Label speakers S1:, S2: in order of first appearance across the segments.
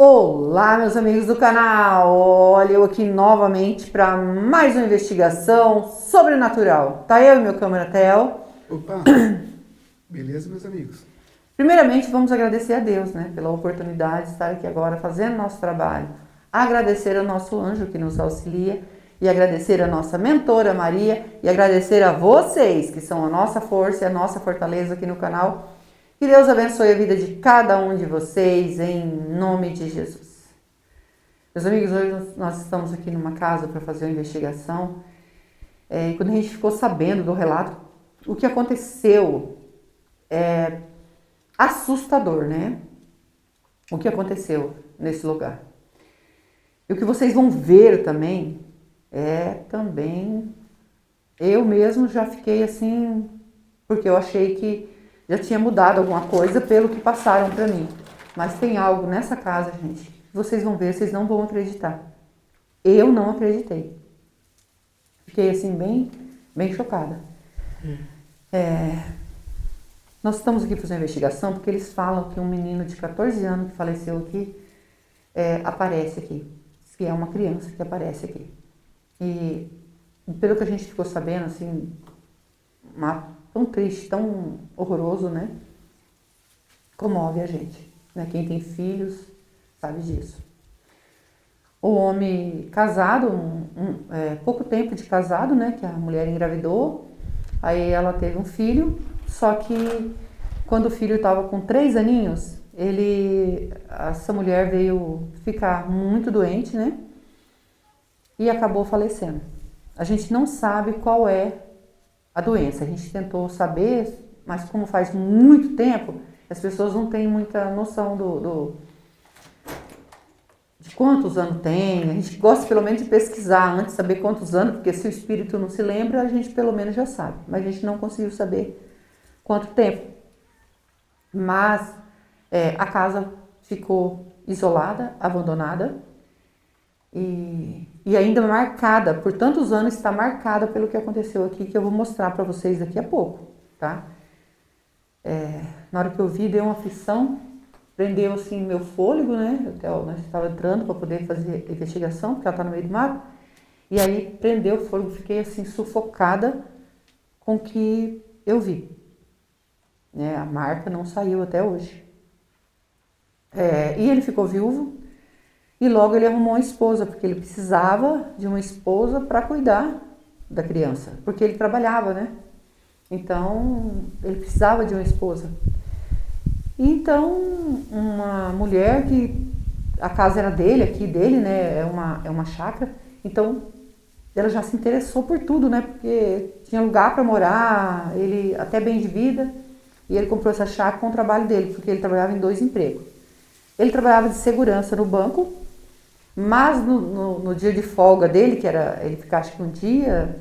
S1: Olá, meus amigos do canal! Olha, eu aqui novamente para mais uma investigação sobrenatural. Tá eu e meu câmera Theo.
S2: Opa, beleza, meus amigos?
S1: Primeiramente, vamos agradecer a Deus, né, pela oportunidade de estar aqui agora fazendo nosso trabalho. Agradecer ao nosso anjo que nos auxilia e agradecer a nossa mentora Maria e agradecer a vocês que são a nossa força e a nossa fortaleza aqui no canal. Que Deus abençoe a vida de cada um de vocês, em nome de Jesus. Meus amigos, hoje nós estamos aqui numa casa para fazer uma investigação. E quando a gente ficou sabendo do relato, o que aconteceu é assustador, né? O que aconteceu nesse lugar. E o que vocês vão ver também é também... Eu mesmo já fiquei assim, porque eu achei que já tinha mudado alguma coisa pelo que passaram para mim. Mas tem algo nessa casa, gente, que vocês vão ver, vocês não vão acreditar. Eu não acreditei. Fiquei assim bem chocada. Nós estamos aqui fazendo uma investigação porque eles falam que um menino de 14 anos que faleceu aqui aparece aqui. Diz que é uma criança que aparece aqui. E pelo que a gente ficou sabendo, assim, tão triste, tão horroroso, né? Comove a gente, né? Quem tem filhos sabe disso. O homem casado, pouco tempo de casado, né? Que a mulher engravidou, aí ela teve um filho, só que quando o filho estava com 3 aninhos, essa mulher veio ficar muito doente, né? E acabou falecendo. A gente não sabe qual é a doença. A gente tentou saber, mas como faz muito tempo, as pessoas não têm muita noção de quantos anos tem. A gente gosta pelo menos de pesquisar antes, saber quantos anos, porque se o espírito não se lembra, a gente pelo menos já sabe. Mas a gente não conseguiu saber quanto tempo. Mas a casa ficou isolada, abandonada e ainda marcada, por tantos anos está marcada pelo que aconteceu aqui, que eu vou mostrar para vocês daqui a pouco, tá? Na hora que eu vi, deu uma aflição, prendeu assim meu fôlego, né? Nós estava entrando para poder fazer a investigação, porque ela está no meio do mato, e aí prendeu o fôlego, fiquei assim sufocada com o que eu vi. A marca não saiu até hoje. E ele ficou viúvo, e logo ele arrumou uma esposa, porque ele precisava de uma esposa para cuidar da criança, porque ele trabalhava, né? Então, ele precisava de uma esposa. Então, uma mulher que a casa era dele, aqui dele, né? É uma chácara. Então, ela já se interessou por tudo, né? Porque tinha lugar para morar, ele até bem de vida. E ele comprou essa chácara com o trabalho dele, porque ele trabalhava em 2 empregos. Ele trabalhava de segurança no banco, mas no dia de folga dele, que era, ele ficava acho que um dia,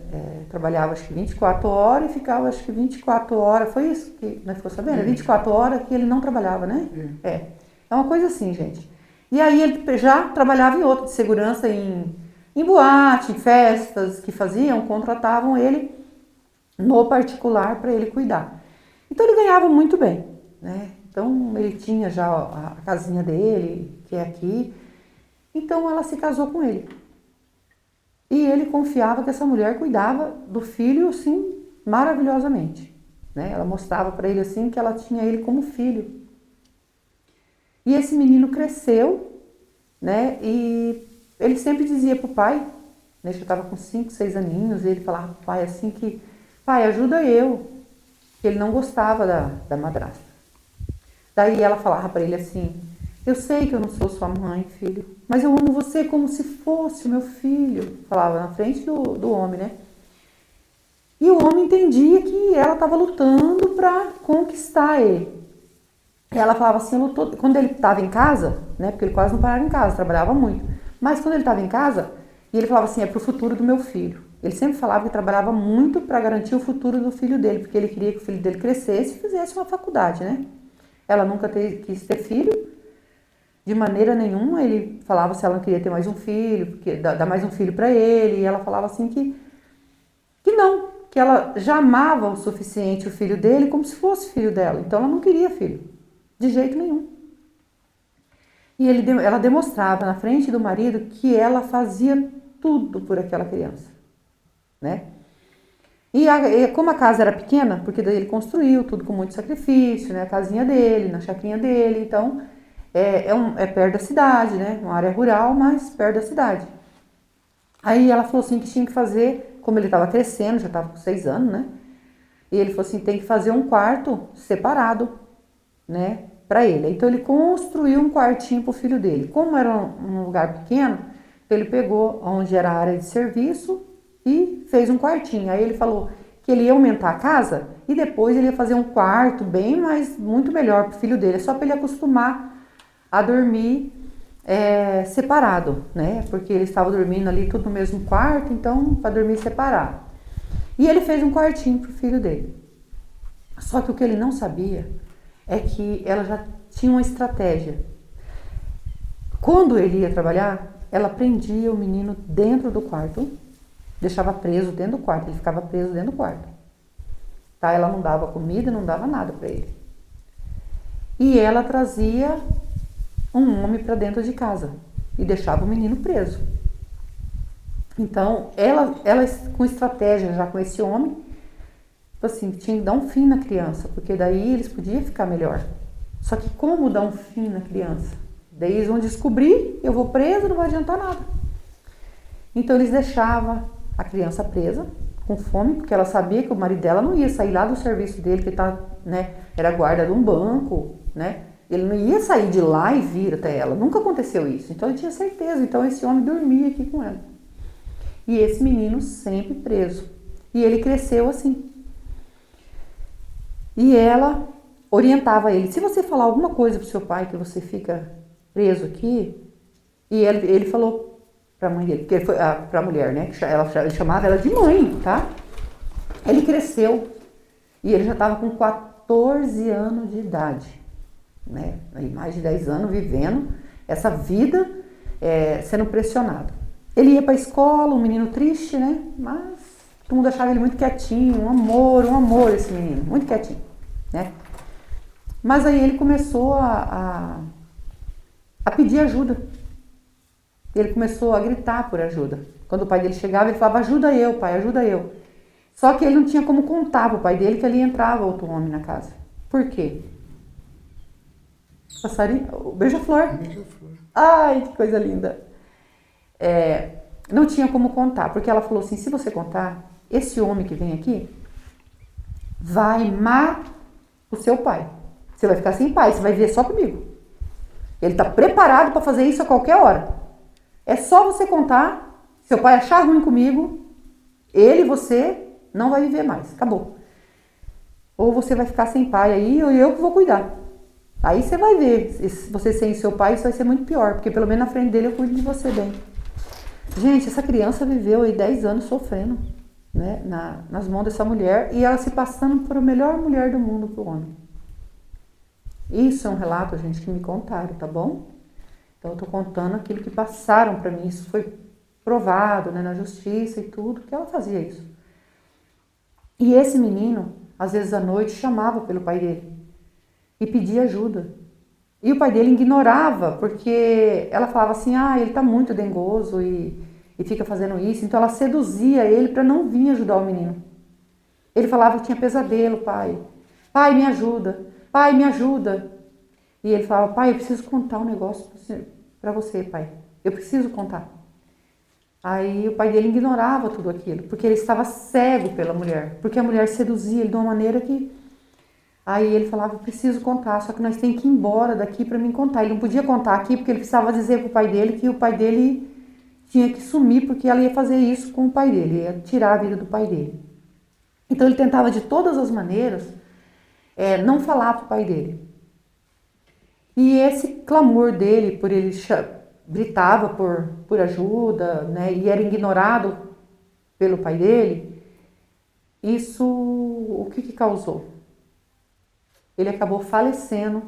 S1: trabalhava acho que 24 horas e ficava acho que 24 horas, foi isso que nós ficou sabendo? 24 horas que ele não trabalhava, né? É uma coisa assim, gente. E aí ele já trabalhava em outro, de segurança em boate, em festas que faziam, contratavam ele no particular para ele cuidar. Então ele ganhava muito bem, né? Então ele tinha já a casinha dele, que é aqui. Então ela se casou com ele. E ele confiava que essa mulher cuidava do filho, assim, maravilhosamente, né? Ela mostrava para ele, assim, que ela tinha ele como filho. E esse menino cresceu, né? E ele sempre dizia pro pai, né? Já estava com 5, 6 aninhos, e ele falava pro pai assim que, pai, ajuda eu. Que ele não gostava da madrasta. Daí ela falava para ele assim, eu sei que eu não sou sua mãe, filho, mas eu amo você como se fosse o meu filho. Falava na frente do homem, né? E o homem entendia que ela estava lutando para conquistar ele. E ela falava assim, quando ele estava em casa, né? Porque ele quase não parava em casa, trabalhava muito. Mas quando ele estava em casa, e ele falava assim, é pro futuro do meu filho. Ele sempre falava que trabalhava muito para garantir o futuro do filho dele, porque ele queria que o filho dele crescesse e fizesse uma faculdade, né? Ela nunca quis ter filho, de maneira nenhuma. Ele falava se ela não queria ter mais um filho, porque dar mais um filho para ele, e ela falava assim que não, que ela já amava o suficiente o filho dele como se fosse filho dela. Então ela não queria filho, de jeito nenhum. E ela demonstrava na frente do marido que ela fazia tudo por aquela criança, né? E como a casa era pequena, porque daí ele construiu tudo com muito sacrifício, né? A casinha dele, na chacrinha dele, então é perto da cidade, né? Uma área rural, mas perto da cidade. Aí ela falou assim que tinha que fazer, como ele estava crescendo, já estava com 6 anos, né? E ele falou assim, tem que fazer um quarto separado, né? Para ele. Então ele construiu um quartinho para o filho dele. Como era um lugar pequeno, ele pegou onde era a área de serviço e fez um quartinho. Aí ele falou que ele ia aumentar a casa e depois ele ia fazer um quarto bem mais, muito melhor para o filho dele. É só para ele acostumar a dormir separado, né? Porque ele estava dormindo ali tudo no mesmo quarto, então para dormir separado. E ele fez um quartinho para o filho dele. Só que o que ele não sabia é que ela já tinha uma estratégia. Quando ele ia trabalhar, ela prendia o menino dentro do quarto, deixava preso dentro do quarto, ele ficava preso dentro do quarto. Tá? Ela não dava comida, não dava nada para ele. E ela trazia um homem para dentro de casa e deixava o menino preso. Então, ela com estratégia já com esse homem, assim, tinha que dar um fim na criança, porque daí eles podiam ficar melhor. Só que como dar um fim na criança? Daí eles vão descobrir, eu vou preso, não vai adiantar nada. Então eles deixavam a criança presa, com fome, porque ela sabia que o marido dela não ia sair lá do serviço dele, que ele tá, né, era guarda de um banco, né? Ele não ia sair de lá e vir até ela. Nunca aconteceu isso. Então ele tinha certeza. Então esse homem dormia aqui com ela. E esse menino sempre preso. E ele cresceu assim. E ela orientava ele. Se você falar alguma coisa pro seu pai que você fica preso aqui... E ele falou pra mãe dele, porque foi pra mulher, né? Ele chamava ela de mãe, tá? Ele cresceu. E ele já estava com 14 anos de idade. Né? Aí mais de 10 anos vivendo essa vida, sendo pressionado. Ele ia para a escola, um menino triste, né? Mas todo mundo achava ele muito quietinho, um amor esse menino, muito quietinho, né? Mas aí ele começou a pedir ajuda. Ele começou a gritar por ajuda. Quando o pai dele chegava, ele falava, ajuda eu, pai, ajuda eu. Só que ele não tinha como contar pro pai dele que ali entrava outro homem na casa. Por quê? Passarinho, beija-flor.
S2: Beija-flor.
S1: Ai, que coisa linda. Não tinha como contar, porque ela falou assim, se você contar, esse homem que vem aqui vai matar o seu pai. Você vai ficar sem pai, você vai viver só comigo. Ele está preparado para fazer isso a qualquer hora. É só você contar, seu pai achar ruim comigo, ele e você não vai viver mais, acabou. Ou você vai ficar sem pai aí, ou eu que vou cuidar. Aí você vai ver, se você sem seu pai, isso vai ser muito pior, porque pelo menos na frente dele eu cuido de você bem. Gente, essa criança viveu aí 10 anos sofrendo, né, nas mãos dessa mulher, e ela se passando por a melhor mulher do mundo pro homem. Isso é um relato, gente, que me contaram, tá bom? Então eu tô contando aquilo que passaram para mim, isso foi provado, né, na justiça e tudo, que ela fazia isso. E esse menino, às vezes à noite, chamava pelo pai dele e pedia ajuda. E o pai dele ignorava, porque ela falava assim, ele tá muito dengoso e fica fazendo isso. Então ela seduzia ele para não vir ajudar o menino. Ele falava que tinha pesadelo, pai. Pai, me ajuda. Pai, me ajuda. E ele falava, pai, eu preciso contar um negócio para você, pai. Eu preciso contar. Aí o pai dele ignorava tudo aquilo, porque ele estava cego pela mulher. Porque a mulher seduzia ele de uma maneira que... Aí ele falava, eu preciso contar, só que nós temos que ir embora daqui para mim contar. Ele não podia contar aqui porque ele precisava dizer pro pai dele que o pai dele tinha que sumir, porque ela ia fazer isso com o pai dele, ia tirar a vida do pai dele. Então ele tentava de todas as maneiras não falar pro pai dele. E esse clamor dele, por ele gritava por ajuda, né, e era ignorado pelo pai dele, isso o que causou? Ele acabou falecendo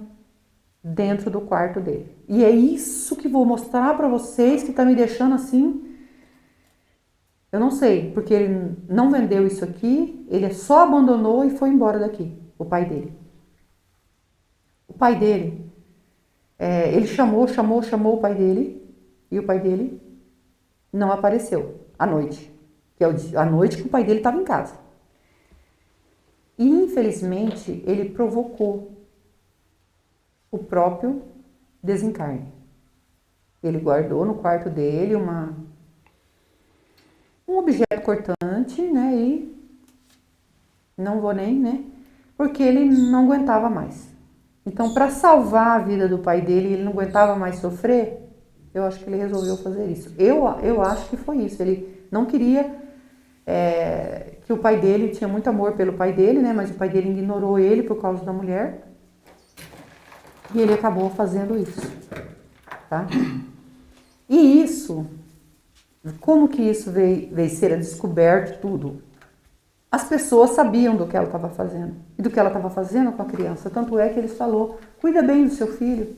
S1: dentro do quarto dele. E é isso que vou mostrar para vocês, que tá me deixando assim... Eu não sei, porque ele não vendeu isso aqui, ele só abandonou e foi embora daqui, o pai dele. O pai dele Ele chamou o pai dele, e o pai dele não apareceu à noite, que é a noite que o pai dele estava em casa. E, infelizmente, ele provocou o próprio desencarne. Ele guardou no quarto dele um objeto cortante, né? E não vou nem, né? Porque ele não aguentava mais. Então, para salvar a vida do pai dele, ele não aguentava mais sofrer, eu acho que ele resolveu fazer isso. Eu acho que foi isso. Ele não queria que o pai dele, tinha muito amor pelo pai dele, né? Mas o pai dele ignorou ele por causa da mulher. E ele acabou fazendo isso, tá? E isso, como que isso veio ser descoberto tudo? As pessoas sabiam do que ela estava fazendo e do que ela estava fazendo com a criança. Tanto é que eles falou, cuida bem do seu filho.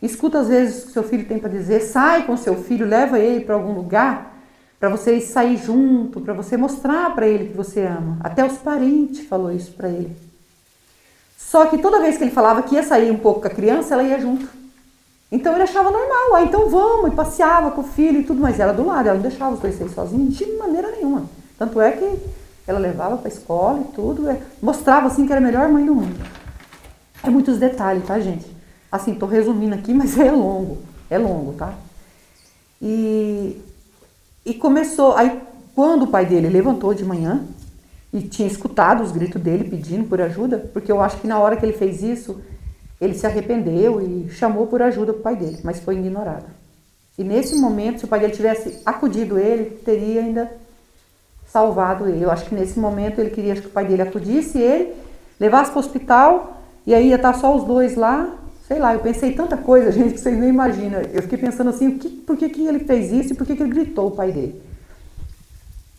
S1: Escuta às vezes o que seu filho tem para dizer, sai com seu filho, leva ele para algum lugar para vocês sair junto, para você mostrar para ele que você ama. Até os parentes falou isso para ele. Só que toda vez que ele falava que ia sair um pouco com a criança, ela ia junto. Então ele achava normal, então vamos, e passeava com o filho e tudo, mas ela do lado, ela não deixava os dois sair sozinhos de maneira nenhuma. Tanto é que ela levava para a escola e tudo, mostrava assim que era a melhor mãe do mundo. É muitos detalhes, tá, gente? Assim, tô resumindo aqui, mas é longo, tá? E começou, aí quando o pai dele levantou de manhã e tinha escutado os gritos dele pedindo por ajuda, porque eu acho que na hora que ele fez isso, ele se arrependeu e chamou por ajuda pro pai dele, mas foi ignorado. E nesse momento, se o pai dele tivesse acudido ele, teria ainda salvado ele. Eu acho que nesse momento ele queria que o pai dele acudisse ele, levasse para o hospital, e aí ia estar só os dois lá. Sei lá, eu pensei tanta coisa, gente, que vocês nem imaginam. Eu fiquei pensando assim, por que ele fez isso e por que ele gritou o pai dele?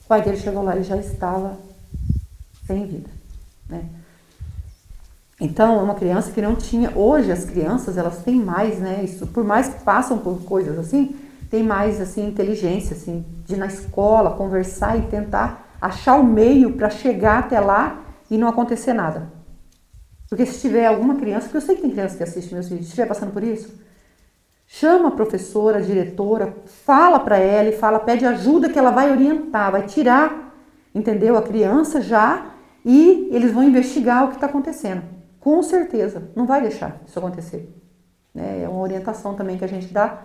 S1: O pai dele chegou lá e já estava sem vida, né? Então, é uma criança que não tinha... Hoje, as crianças, elas têm mais, né? Isso, por mais que passam por coisas assim, tem mais, assim, inteligência, assim, de ir na escola, conversar e tentar achar o meio para chegar até lá e não acontecer nada. Porque se tiver alguma criança, porque eu sei que tem criança que assiste meus vídeos, se estiver passando por isso, chama a professora, a diretora, fala para ela e pede ajuda que ela vai orientar, vai tirar, entendeu? A criança já e eles vão investigar o que está acontecendo. Com certeza, não vai deixar isso acontecer. É uma orientação também que a gente dá,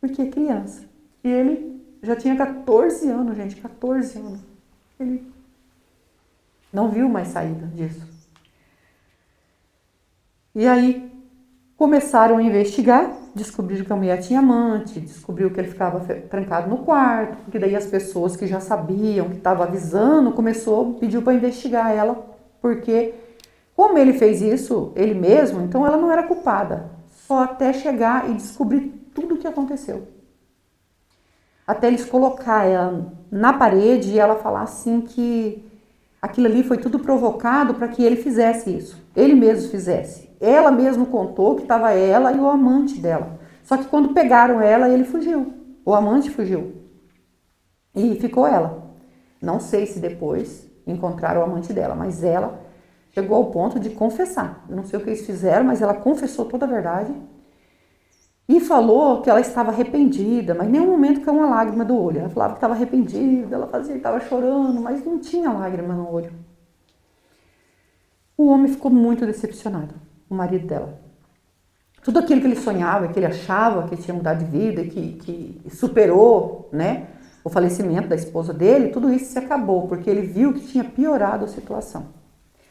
S1: porque é criança. E ele já tinha 14 anos, gente, 14 anos. Ele não viu mais saída disso. E aí começaram a investigar, descobriram que a mulher tinha amante, descobriu que ele ficava trancado no quarto, porque daí as pessoas que já sabiam, que estavam avisando, pediu para investigar ela, porque como ele fez isso, ele mesmo, então ela não era culpada, só até chegar e descobrir tudo o que aconteceu. Até eles colocar ela na parede e ela falar assim que aquilo ali foi tudo provocado para que ele fizesse isso, ele mesmo fizesse. Ela mesmo contou que estava ela e o amante dela. Só que quando pegaram ela, ele fugiu. O amante fugiu. E ficou ela. Não sei se depois encontraram o amante dela, mas ela chegou ao ponto de confessar. Eu não sei o que eles fizeram, mas ela confessou toda a verdade. E falou que ela estava arrependida, mas em nenhum momento caiu uma lágrima do olho. Ela falava que estava arrependida, ela fazia, estava chorando, mas não tinha lágrima no olho. O homem ficou muito decepcionado, o marido dela. Tudo aquilo que ele sonhava, que ele achava que tinha mudado de vida, que superou, né, o falecimento da esposa dele, tudo isso se acabou, porque ele viu que tinha piorado a situação.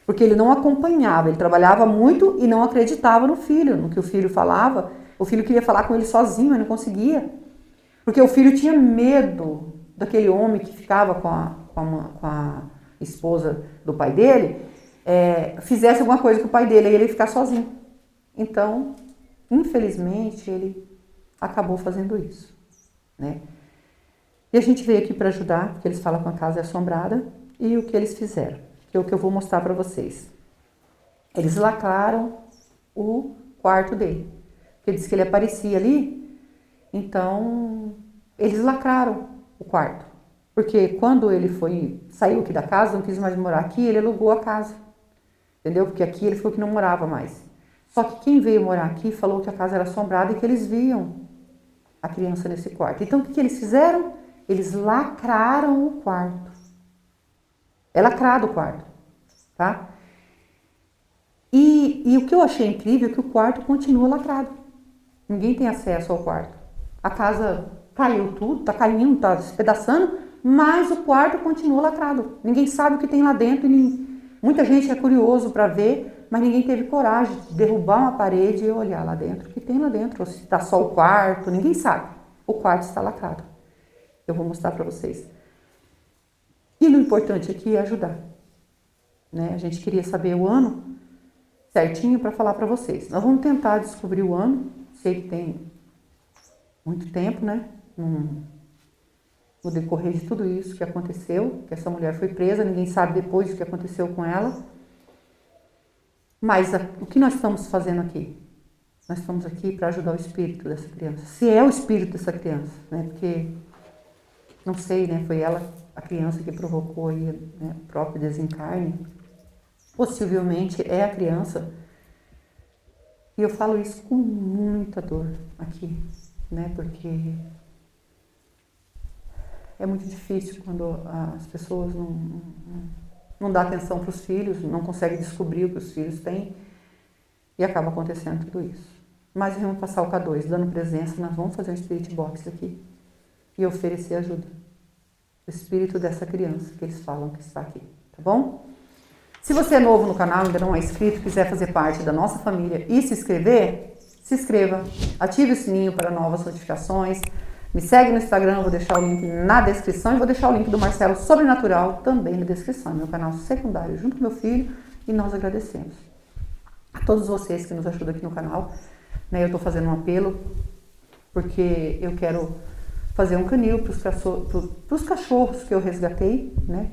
S1: Porque ele não acompanhava, ele trabalhava muito e não acreditava no filho, no que o filho falava. O filho queria falar com ele sozinho, mas não conseguia. Porque o filho tinha medo daquele homem que ficava com a esposa do pai dele, fizesse alguma coisa com o pai dele e ele ia ficar sozinho. Então, infelizmente, ele acabou fazendo isso, né? E a gente veio aqui para ajudar, porque eles falam que a casa é assombrada, e o que eles fizeram, que é o que eu vou mostrar para vocês. Eles lacraram o quarto dele, porque diz que ele aparecia ali, então eles lacraram o quarto, porque quando ele saiu aqui da casa, não quis mais morar aqui, ele alugou a casa, entendeu? Porque aqui ele falou que não morava mais. Só que quem veio morar aqui falou que a casa era assombrada e que eles viam a criança nesse quarto. Então, o que eles fizeram? Eles lacraram o quarto. É lacrado o quarto, tá? E o que eu achei incrível é que o quarto continua lacrado. Ninguém tem acesso ao quarto. A casa caiu tudo, tá caindo, tá despedaçando, mas o quarto continua lacrado. Ninguém sabe o que tem lá dentro. Muita gente é curioso para ver, mas ninguém teve coragem de derrubar uma parede e olhar lá dentro. O que tem lá dentro? Ou se está só o quarto, ninguém sabe. O quarto está lacrado. Eu vou mostrar para vocês. E o importante aqui é ajudar. Né? A gente queria saber o ano certinho para falar para vocês. Nós vamos tentar descobrir o ano. Sei que tem muito tempo, né? No decorrer de tudo isso que aconteceu, que essa mulher foi presa, ninguém sabe depois o que aconteceu com ela. Mas o que nós estamos fazendo aqui? Nós estamos aqui para ajudar o espírito dessa criança. Se é o espírito dessa criança, né? Porque, não sei, né? Foi ela, a criança, que provocou aí, né, o próprio desencarne. Possivelmente é a criança. E eu falo isso com muita dor aqui, né? Porque é muito difícil quando as pessoas não dão atenção para os filhos, não conseguem descobrir o que os filhos têm e acaba acontecendo tudo isso. Mas vamos passar o K2, dando presença, nós vamos fazer um spirit box aqui e oferecer ajuda. O espírito dessa criança que eles falam que está aqui, tá bom? Se você é novo no canal, ainda não é inscrito, quiser fazer parte da nossa família e se inscrever, se inscreva, ative o sininho para novas notificações, me segue no Instagram, vou deixar o link na descrição e vou deixar o link do Marcelo Sobrenatural também na descrição, meu canal secundário junto com meu filho, e nós agradecemos a todos vocês que nos ajudam aqui no canal. Né, eu estou fazendo um apelo porque eu quero fazer um canil para os cachorros que eu resgatei, né?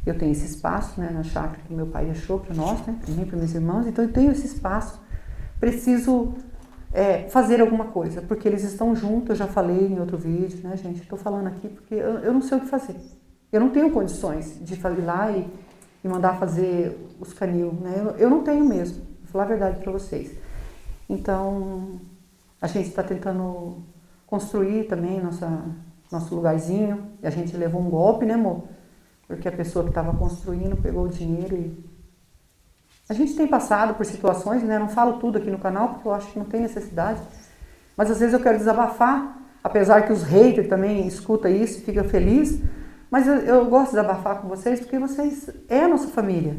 S1: Eu tenho esse espaço, né, na chácara que meu pai deixou para nós, né, para mim, para meus irmãos, então eu tenho esse espaço, preciso fazer alguma coisa, porque eles estão juntos, eu já falei em outro vídeo, né, gente, estou falando aqui porque eu não sei o que fazer, eu não tenho condições de ir lá e mandar fazer os canil, né, eu não tenho mesmo, vou falar a verdade para vocês. Então, a gente está tentando construir também nosso lugarzinho, e a gente levou um golpe, né, amor? Porque a pessoa que estava construindo pegou o dinheiro e... A gente tem passado por situações, né? Não falo tudo aqui no canal, porque eu acho que não tem necessidade. Mas às vezes eu quero desabafar, apesar que os haters também escutam isso e ficam felizes. Mas eu gosto de desabafar com vocês, porque vocês é a nossa família.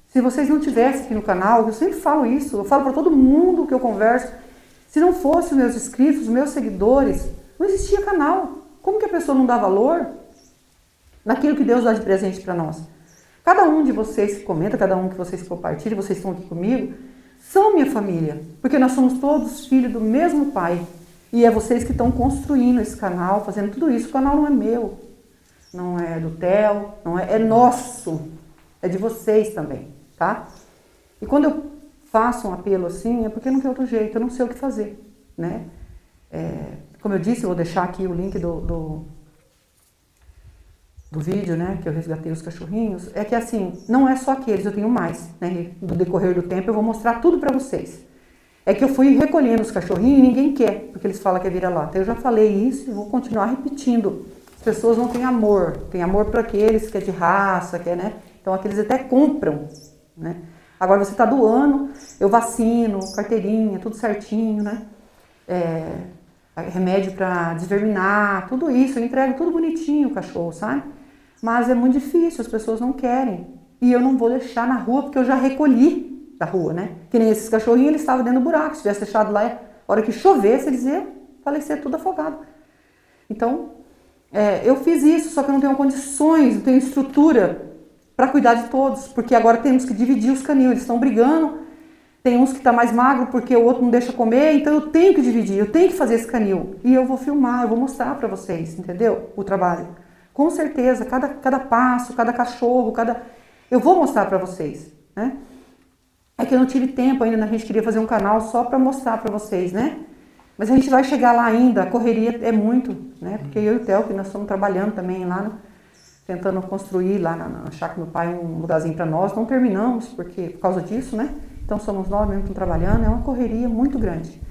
S1: Se vocês não tivessem aqui no canal, eu sempre falo isso, eu falo para todo mundo que eu converso, se não fossem os meus inscritos, os meus seguidores, não existia canal. Como que a pessoa não dá valor naquilo que Deus dá de presente para nós? Cada um de vocês que comenta, cada um que vocês compartilham, vocês estão aqui comigo, são minha família, porque nós somos todos filhos do mesmo pai. E é vocês que estão construindo esse canal, fazendo tudo isso. O canal não é meu, não é do Theo, é nosso, é de vocês também, tá? E quando eu faço um apelo assim, é porque não tem outro jeito, eu não sei o que fazer, né? Como eu disse, eu vou deixar aqui o link do vídeo, né, que eu resgatei os cachorrinhos, é que assim, não é só aqueles, eu tenho mais, né, no decorrer do tempo eu vou mostrar tudo pra vocês. É que eu fui recolhendo os cachorrinhos e ninguém quer, porque eles falam que é vira-lata. Eu já falei isso e vou continuar repetindo. As pessoas não têm amor para aqueles que é de raça, que é, né, então aqueles até compram, né. Agora você tá doando, eu vacino, carteirinha, tudo certinho, né, remédio para desverminar, tudo isso, eu entrego tudo bonitinho o cachorro, sabe? Mas é muito difícil, as pessoas não querem. E eu não vou deixar na rua, porque eu já recolhi da rua, né? Que nem esses cachorrinhos, eles estavam dentro do buraco. Se tivesse deixado lá, a hora que chovesse, eles iam falecer tudo afogado. Então, eu fiz isso, só que eu não tenho condições, não tenho estrutura para cuidar de todos. Porque agora temos que dividir os canil, eles estão brigando. Tem uns que está mais magro porque o outro não deixa comer, então eu tenho que dividir, eu tenho que fazer esse canil. E eu vou filmar, eu vou mostrar para vocês, entendeu? O trabalho. Com certeza, cada passo, cada cachorro, eu vou mostrar para vocês, né? É que eu não tive tempo ainda, a gente queria fazer um canal só para mostrar para vocês, né? Mas a gente vai chegar lá ainda, a correria é muito, né? Porque eu e o Theo, que nós estamos trabalhando também lá, tentando construir lá na chácara do meu pai um lugarzinho para nós, não terminamos por causa disso, né? então somos nós mesmos que estamos trabalhando, é uma correria muito grande.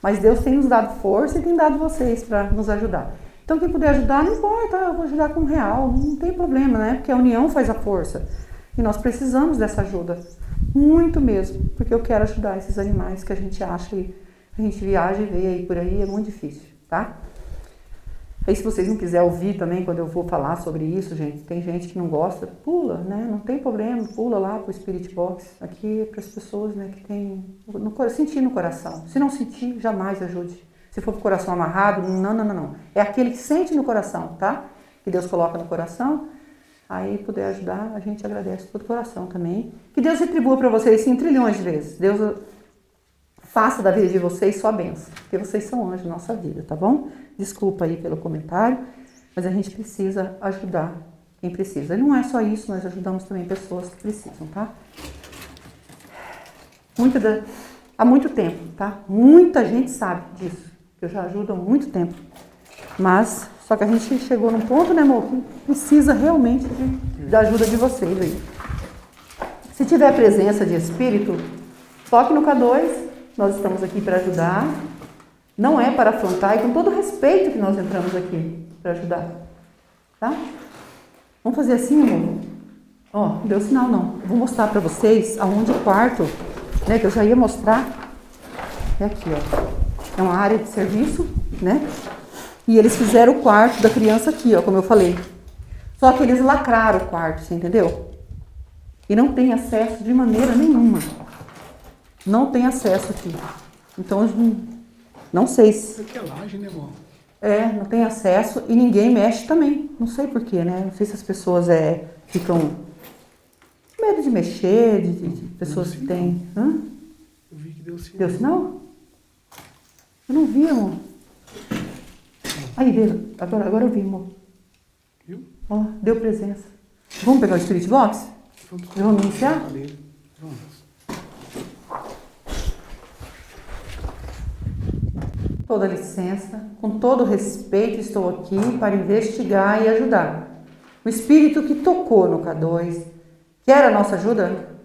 S1: Mas Deus tem nos dado força e tem dado vocês para nos ajudar. Então quem puder ajudar, não importa, eu vou ajudar com R$1, não tem problema, né? Porque a união faz a força. E nós precisamos dessa ajuda, muito mesmo, porque eu quero ajudar esses animais que a gente acha e a gente viaja e vê aí por aí, é muito difícil, tá? Aí se vocês não quiserem ouvir também quando eu vou falar sobre isso, gente, tem gente que não gosta, pula, né? Não tem problema, pula lá pro Spirit Box. Aqui é para as pessoas, né, que tem sentir no coração. Se não sentir, jamais ajude. Se for pro coração amarrado, não. É aquele que sente no coração, tá? Que Deus coloca no coração. Aí puder ajudar, a gente agradece todo o coração também. Que Deus retribua para vocês sim trilhões de vezes. Deus faça da vida de vocês só bênção, porque vocês são anjos na nossa vida, tá bom? Desculpa aí pelo comentário, mas a gente precisa ajudar quem precisa. E não é só isso, nós ajudamos também pessoas que precisam, tá? Há muito tempo, tá? Muita gente sabe disso, que eu já ajudo há muito tempo. Mas, só que a gente chegou num ponto, né, amor, que precisa realmente da ajuda de vocês aí. Se tiver presença de espírito, toque no K2, nós estamos aqui para ajudar. Não é para afrontar, e com todo o respeito que nós entramos aqui para ajudar. Tá? Vamos fazer assim, amor? Ó, não deu sinal não. Eu vou mostrar para vocês aonde o quarto, né, que eu já ia mostrar. É aqui, ó. É uma área de serviço, né? E eles fizeram o quarto da criança aqui, ó, como eu falei. Só que eles lacraram o quarto, você entendeu? E não tem acesso de maneira nenhuma. Não tem acesso aqui. Então, não sei se...
S2: Isso aqui é laje, né, amor?
S1: não tem acesso e ninguém mexe também. Não sei porquê, né? Não sei se as pessoas ficam com medo de mexer, de pessoas que têm... Hã?
S2: Eu vi que deu sinal.
S1: Deu sinal? Eu não vi, amor. Aí, deu. Agora eu vi, amor.
S2: Viu?
S1: Ó, deu presença. Vamos pegar o Spirit Box? Vamos iniciar?
S2: Vamos.
S1: Toda licença, com todo respeito, estou aqui para investigar e ajudar. O espírito que tocou no K2, quer a nossa ajuda?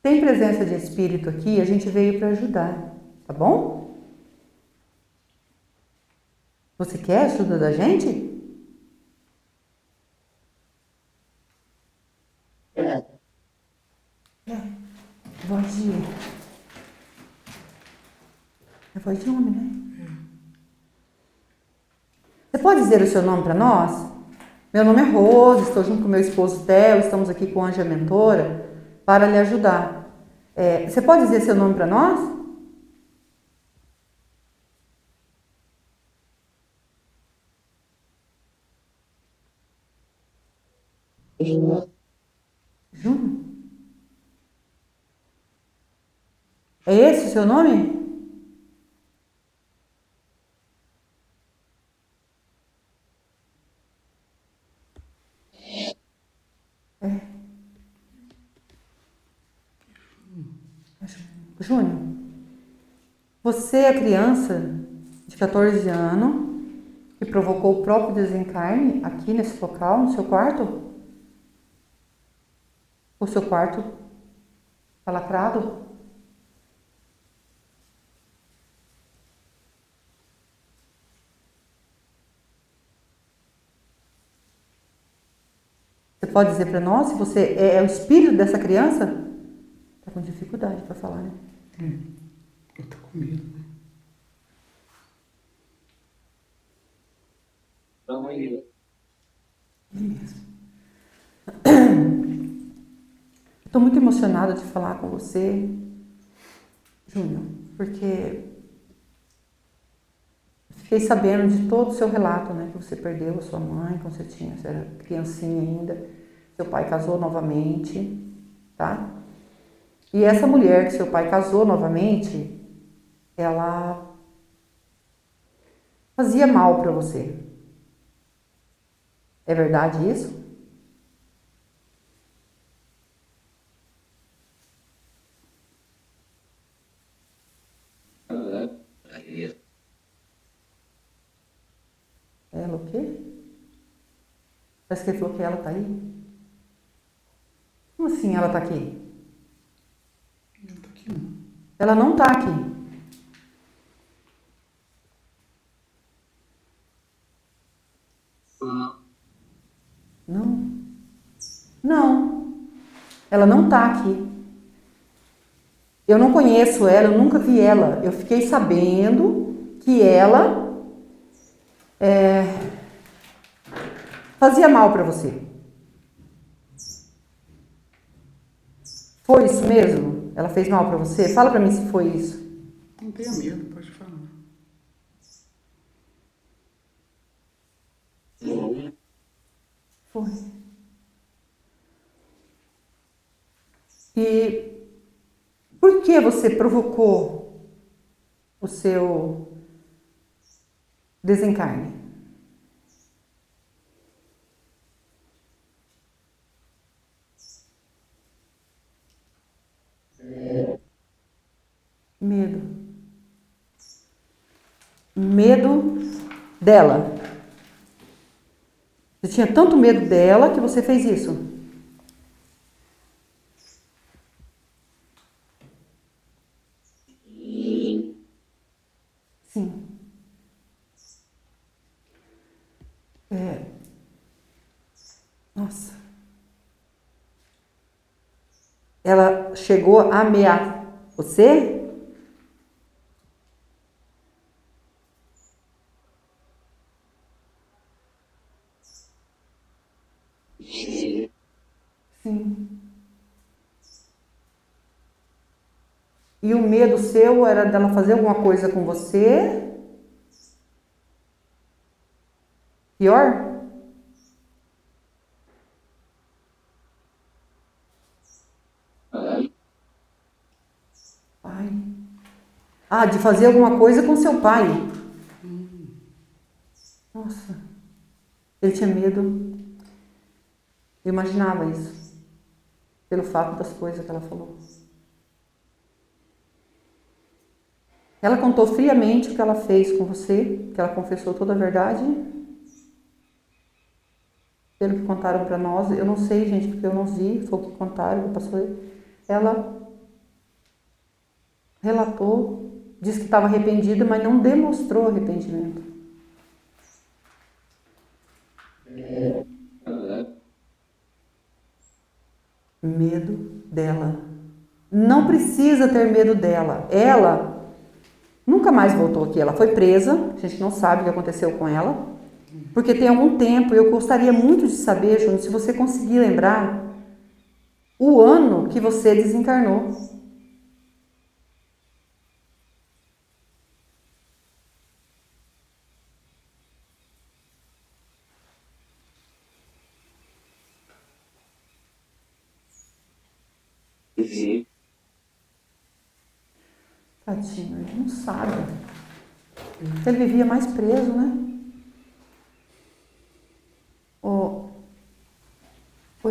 S1: Tem presença de espírito aqui, a gente veio para ajudar, tá bom? Você quer a ajuda da gente? Voz de... É voz de homem, né? Você pode dizer o seu nome para nós? Meu nome é Rose, estou junto com meu esposo Theo, estamos aqui com a Anja Mentora para lhe ajudar. Você pode dizer seu nome para nós? Júnior? É esse o seu nome? Júnior, você é a criança de 14 anos que provocou o próprio desencarne aqui nesse local, no seu quarto? O seu quarto está lacrado? Você pode dizer para nós se você é o espírito dessa criança? Está com dificuldade para falar, né?
S2: Eu tô com medo, né?
S1: Estou muito emocionada de falar com você, Júnior, porque fiquei sabendo de todo o seu relato, né? Que você perdeu a sua mãe quando você era criancinha ainda. Seu pai casou novamente, tá? E essa mulher que seu pai casou novamente, ela fazia mal para você. É verdade isso? Parece que ele falou que ela tá aí. Como assim ela tá aqui?
S2: Não tá aqui não.
S1: Ela não tá aqui. Não. Não. Ela não tá aqui. Eu não conheço ela, eu nunca vi ela. Eu fiquei sabendo que ela fazia mal pra você. Foi isso mesmo? Ela fez mal pra você? Fala pra mim se foi isso.
S2: Não tenha medo, pode falar.
S1: Foi. E por que você provocou o seu desencarne? Medo. Medo dela. Você tinha tanto medo dela que você fez isso. Sim. Nossa. Ela chegou a ameaçar você? Sim. E o medo seu era dela fazer alguma coisa com você? Pior? Pai. Ah, de fazer alguma coisa com seu pai. Nossa. Ele tinha medo. Eu imaginava isso. Pelo fato das coisas que ela falou. Ela contou friamente o que ela fez com você, que ela confessou toda a verdade. Pelo que contaram pra nós, eu não sei, gente, porque eu não vi, foi o que contaram, que passou. Ela relatou, disse que estava arrependida, mas não demonstrou arrependimento. Medo dela. Não precisa ter medo dela. Ela nunca mais voltou aqui. Ela foi presa, a gente não sabe o que aconteceu com ela, porque tem algum tempo, eu gostaria muito de saber, Júnior, se você conseguir lembrar o ano que você desencarnou. Tadinho, ele não sabe. Ele vivia mais preso, né? Ô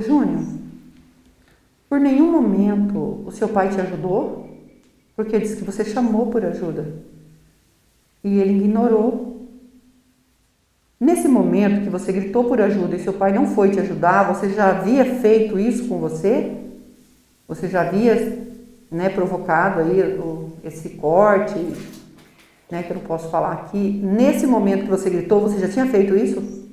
S1: Júnior, por nenhum momento o seu pai te ajudou? Porque ele disse que você chamou por ajuda. E ele ignorou. Nesse momento que você gritou por ajuda e seu pai não foi te ajudar, você já havia feito isso com você? Você já havia, né, provocado aí esse corte, né, que eu não posso falar aqui. Nesse momento que você gritou, você já tinha feito isso?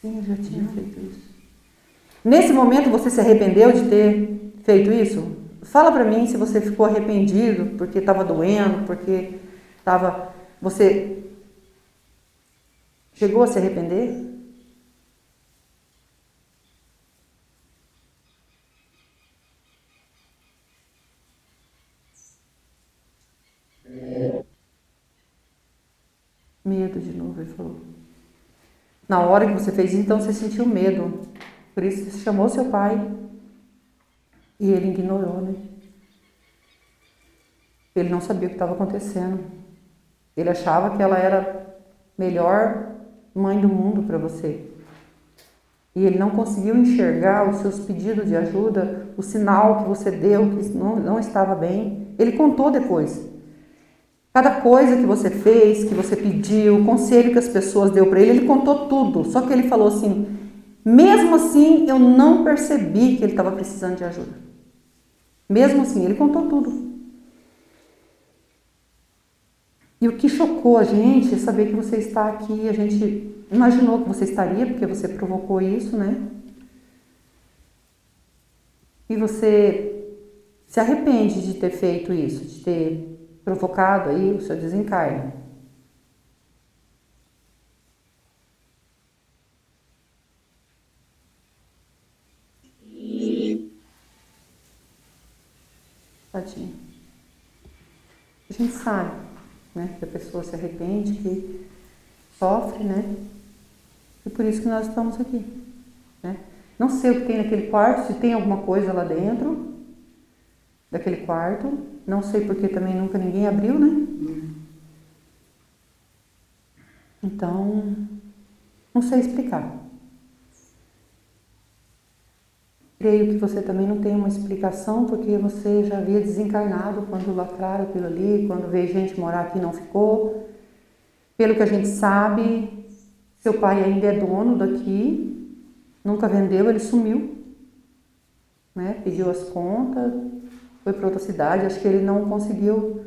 S1: Sim, eu já tinha feito isso. Nesse momento você se arrependeu de ter feito isso? Fala pra mim se você ficou arrependido porque estava doendo, porque estava... Você chegou a se arrepender? Medo de novo, ele falou. Na hora que você fez isso, então você sentiu medo. Por isso você chamou seu pai e ele ignorou, né? Ele não sabia o que estava acontecendo. Ele achava que ela era a melhor mãe do mundo para você. e ele não conseguiu enxergar os seus pedidos de ajuda, o sinal que você deu que não estava bem, ele contou depois. Cada coisa que você fez, que você pediu, o conselho que as pessoas deu para ele contou tudo. Só que ele falou assim, mesmo assim eu não percebi que ele estava precisando de ajuda. Mesmo assim, ele contou tudo. E o que chocou a gente é saber que você está aqui, a gente imaginou que você estaria, porque você provocou isso, né? E você se arrepende de ter feito isso, de ter provocado aí o seu desencarne. Tadinho. A gente sabe, né, que a pessoa se arrepende, que sofre, né? E por isso que nós estamos aqui, né? Não sei o que tem naquele quarto, se tem alguma coisa lá dentro daquele quarto. Não sei porque também nunca ninguém abriu, né? Então, não sei explicar. Creio que você também não tem uma explicação, porque você já havia desencarnado quando lacraram aquilo ali, quando veio gente morar aqui e não ficou. Pelo que a gente sabe, seu pai ainda é dono daqui, nunca vendeu, ele sumiu, né? Pediu as contas, foi para outra cidade, acho que ele não conseguiu,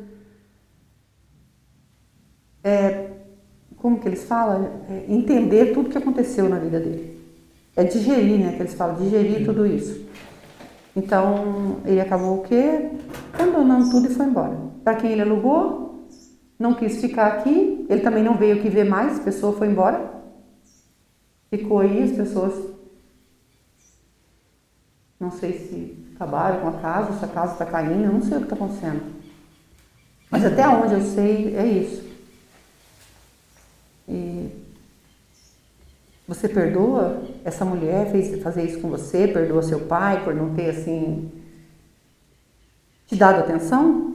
S1: como que eles falam? Entender tudo que aconteceu na vida dele. É digerir, né? Que eles falam, digerir tudo isso. Então, ele acabou o quê? Abandonando tudo e foi embora. Para quem ele alugou, não quis ficar aqui, ele também não veio aqui ver mais, a pessoa foi embora. Ficou aí, as pessoas, não sei se acabaram com a casa, se a casa está caindo, eu não sei o que está acontecendo. Mas até onde eu sei, é isso. E você perdoa essa mulher, fez fazer isso com você, perdoa seu pai por não ter, assim, te dado atenção?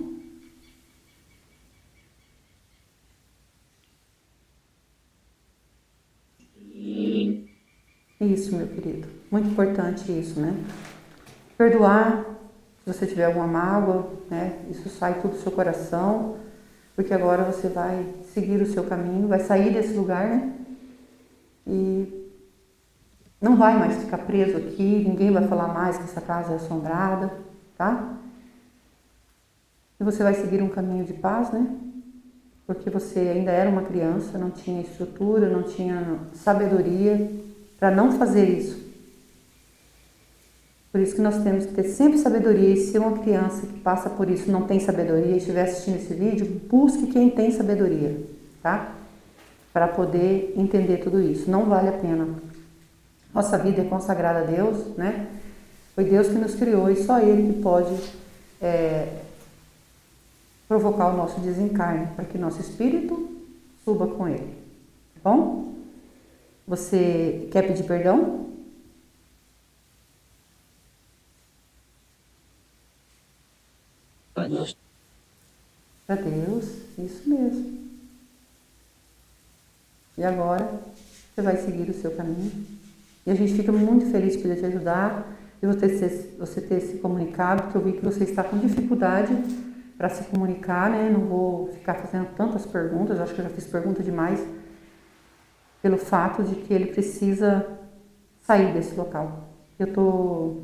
S1: Isso, meu querido. Muito importante isso, né? Perdoar, se você tiver alguma mágoa, né? Isso sai tudo do seu coração, porque agora você vai seguir o seu caminho, vai sair desse lugar, né? E não vai mais ficar preso aqui, ninguém vai falar mais que essa casa é assombrada, tá? E você vai seguir um caminho de paz, né? Porque você ainda era uma criança, não tinha estrutura, não tinha sabedoria para não fazer isso. Por isso que nós temos que ter sempre sabedoria, e se uma criança que passa por isso não tem sabedoria e estiver assistindo esse vídeo, busque quem tem sabedoria, tá? Para poder entender tudo isso. Não vale a pena. Nossa vida é consagrada a Deus, né? Foi Deus que nos criou e só Ele que pode provocar o nosso desencarne, para que nosso espírito suba com Ele. Tá bom? Você quer pedir perdão? Para Deus, isso mesmo. E agora você vai seguir o seu caminho. E a gente fica muito feliz de poder te ajudar e você ter se comunicado, porque eu vi que você está com dificuldade para se comunicar, né? Não vou ficar fazendo tantas perguntas, acho que eu já fiz pergunta demais, pelo fato de que ele precisa sair desse local. Eu tô...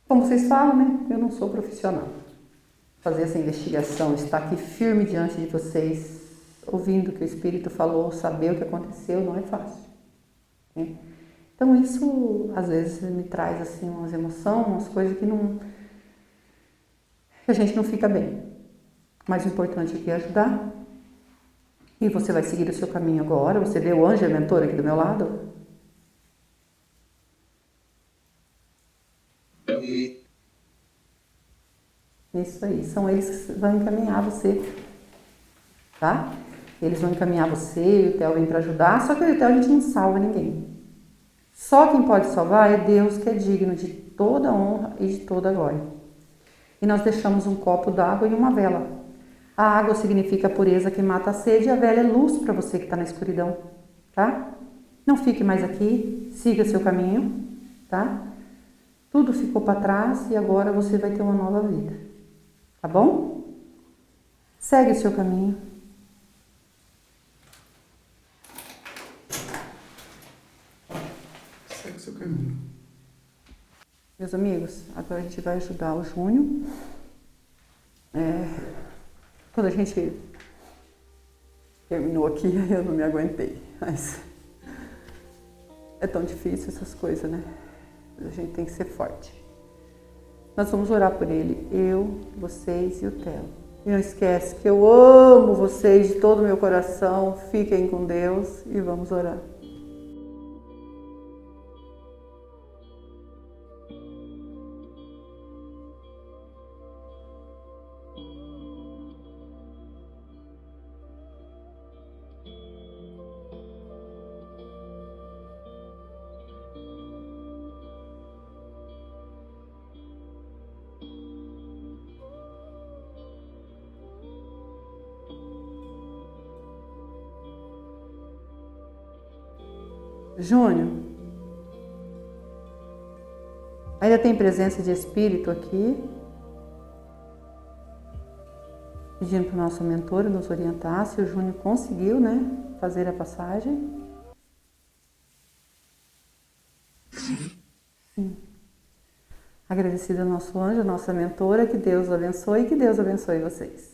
S1: Como vocês falam, né? Eu não sou profissional. Fazer essa investigação, estar aqui firme diante de vocês, ouvindo o que o Espírito falou, saber o que aconteceu, não é fácil. Né? Então isso, às vezes, me traz assim umas emoções, umas coisas que a gente não fica bem. Mas o importante aqui é ajudar. E você vai seguir o seu caminho agora. Você vê o anjo e a mentora aqui do meu lado? Isso aí, são eles que vão encaminhar você, tá? Eles vão encaminhar você, e o Theo vem para ajudar, só que o Theo a gente não salva ninguém. Só quem pode salvar é Deus, que é digno de toda honra e de toda glória. E nós deixamos um copo d'água e uma vela. A água significa a pureza que mata a sede e a vela é luz para você que está na escuridão, tá? Não fique mais aqui, siga seu caminho, tá? Tudo ficou para trás e agora você vai ter uma nova vida, tá bom? Segue o seu caminho.
S2: Segue o seu caminho.
S1: Meus amigos, agora a gente vai ajudar o Júnior. Quando a gente terminou aqui, eu não me aguentei, mas é tão difícil essas coisas, né? A gente tem que ser forte. Nós vamos orar por ele, eu, vocês e o Theo. E não esquece que eu amo vocês de todo o meu coração. Fiquem com Deus e vamos orar. Júnior, ainda tem presença de espírito aqui, pedindo para o nosso mentor nos orientar se o Júnior conseguiu, né, fazer a passagem. Sim. Agradecida ao nosso anjo, a nossa mentora, que Deus abençoe e que Deus abençoe vocês.